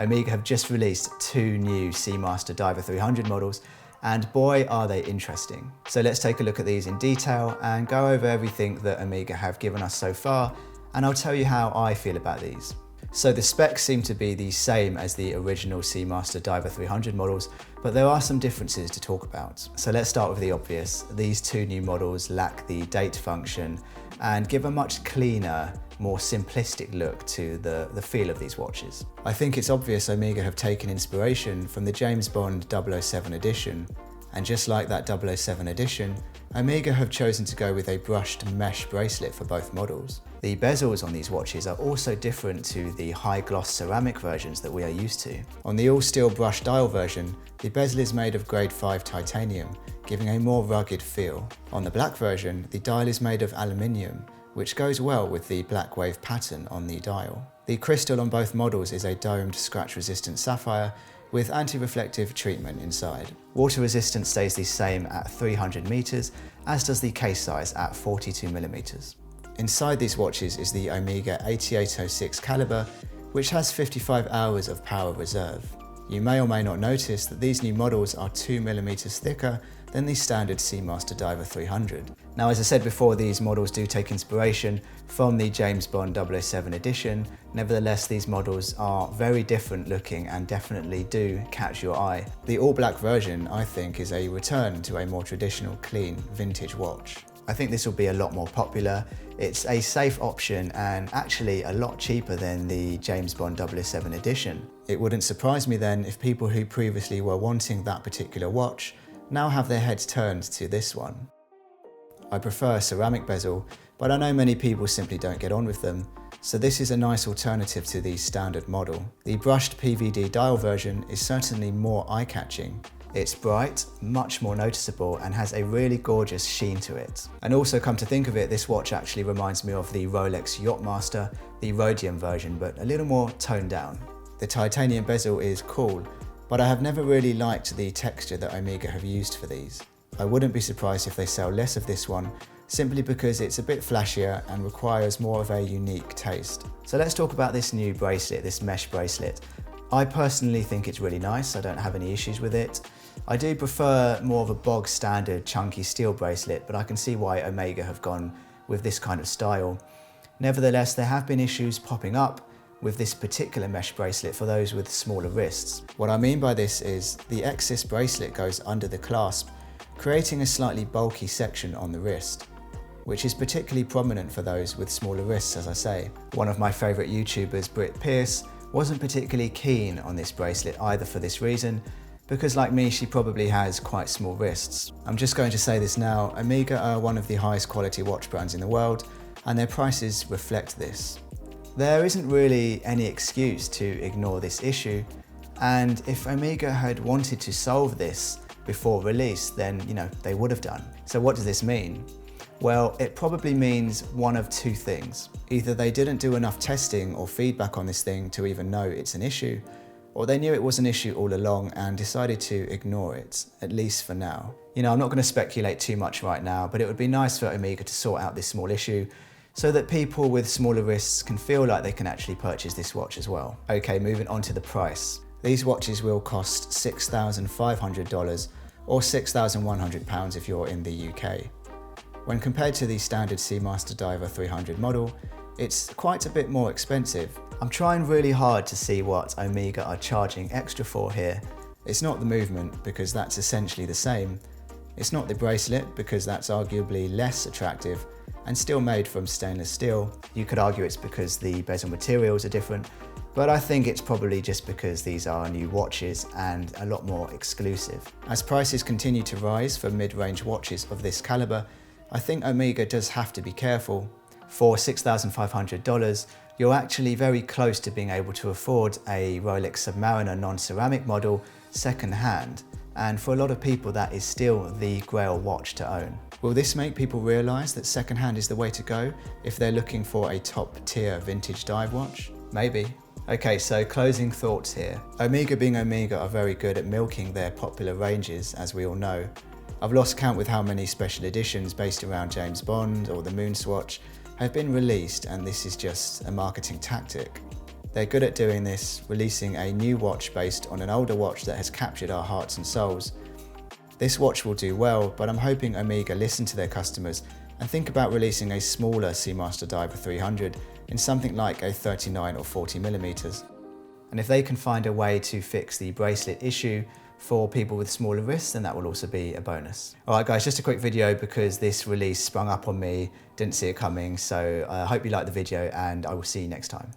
Omega have just released two new Seamaster Diver 300 models, and boy are they interesting. So let's take a look at these in detail and go over everything that Omega have given us so far, and I'll tell you how I feel about these. So the specs seem to be the same as the original Seamaster Diver 300 models, but there are some differences to talk about. So let's start with the obvious. These two new models lack the date function and give a much cleaner, more simplistic look to the feel of these watches. I think it's obvious Omega have taken inspiration from the James Bond 007 edition, and just like that 007 edition, Omega have chosen to go with a brushed mesh bracelet for both models. The bezels on these watches are also different to the high gloss ceramic versions that we are used to. On the all steel brushed dial version, the bezel is made of grade 5 titanium, giving a more rugged feel. On the black version, the dial is made of aluminium, which goes well with the black wave pattern on the dial. The crystal on both models is a domed scratch-resistant sapphire with anti-reflective treatment inside. Water resistance stays the same at 300 meters, as does the case size at 42 millimeters. Inside these watches is the Omega 8806 caliber, which has 55 hours of power reserve. You may or may not notice that these new models are 2 millimeters thicker than the standard Seamaster Diver 300. Now, as I said before, these models do take inspiration from the James Bond 007 edition. Nevertheless, these models are very different looking and definitely do catch your eye. The all black version, I think, is a return to a more traditional, clean, vintage watch. I think this will be a lot more popular. It's a safe option and actually a lot cheaper than the James Bond 007 edition. It wouldn't surprise me then if people who previously were wanting that particular watch now have their heads turned to this one. I prefer a ceramic bezel, but I know many people simply don't get on with them, so this is a nice alternative to the standard model. The brushed PVD dial version is certainly more eye-catching. It's bright, much more noticeable, and has a really gorgeous sheen to it. And also, come to think of it, this watch actually reminds me of the Rolex Yachtmaster, the rhodium version, but a little more toned down. The titanium bezel is cool, but I have never really liked the texture that Omega have used for these. I wouldn't be surprised if they sell less of this one, simply because it's a bit flashier and requires more of a unique taste. So let's talk about this new bracelet, this mesh bracelet. I personally think it's really nice. I don't have any issues with it. I do prefer more of a bog standard chunky steel bracelet, but I can see why Omega have gone with this kind of style. Nevertheless, there have been issues popping up with this particular mesh bracelet for those with smaller wrists. What I mean by this is the Exis bracelet goes under the clasp, creating a slightly bulky section on the wrist, which is particularly prominent for those with smaller wrists, as I say. One of my favourite YouTubers, Britt Pierce, wasn't particularly keen on this bracelet either for this reason, because like me, she probably has quite small wrists. I'm just going to say this now, Omega are one of the highest quality watch brands in the world, and their prices reflect this. There isn't really any excuse to ignore this issue, and if Omega had wanted to solve this before release, then they would have done. So what does this mean? Well, it probably means one of two things. Either they didn't do enough testing or feedback on this thing to even know it's an issue, or they knew it was an issue all along and decided to ignore it, at least for now. I'm not going to speculate too much right now, but it would be nice for Omega to sort out this small issue so that people with smaller wrists can feel like they can actually purchase this watch as well. Okay, moving on to the price. These watches will cost $6,500 or £6,100 if you're in the UK. When compared to the standard Seamaster Diver 300 model, it's quite a bit more expensive. I'm trying really hard to see what Omega are charging extra for here. It's not the movement, because that's essentially the same. It's not the bracelet, because that's arguably less attractive and still made from stainless steel. You could argue it's because the bezel materials are different, but I think it's probably just because these are new watches and a lot more exclusive. As prices continue to rise for mid-range watches of this caliber, I think Omega does have to be careful. For $6,500, you're actually very close to being able to afford a Rolex Submariner non-ceramic model second-hand, and for a lot of people that is still the grail watch to own. Will this make people realise that second-hand is the way to go if they're looking for a top-tier vintage dive watch? Maybe. Okay, so closing thoughts here. Omega being Omega are very good at milking their popular ranges, as we all know. I've lost count with how many special editions based around James Bond or the Moon Swatch have been released, and this is just a marketing tactic. They're good at doing this, releasing a new watch based on an older watch that has captured our hearts and souls. This watch will do well, but I'm hoping Omega listen to their customers and think about releasing a smaller Seamaster Diver 300 in something like a 39 or 40 millimeters. And if they can find a way to fix the bracelet issue for people with smaller wrists, then that will also be a bonus. All right guys, just a quick video because this release sprung up on me, didn't see it coming, so I hope you liked the video and I will see you next time.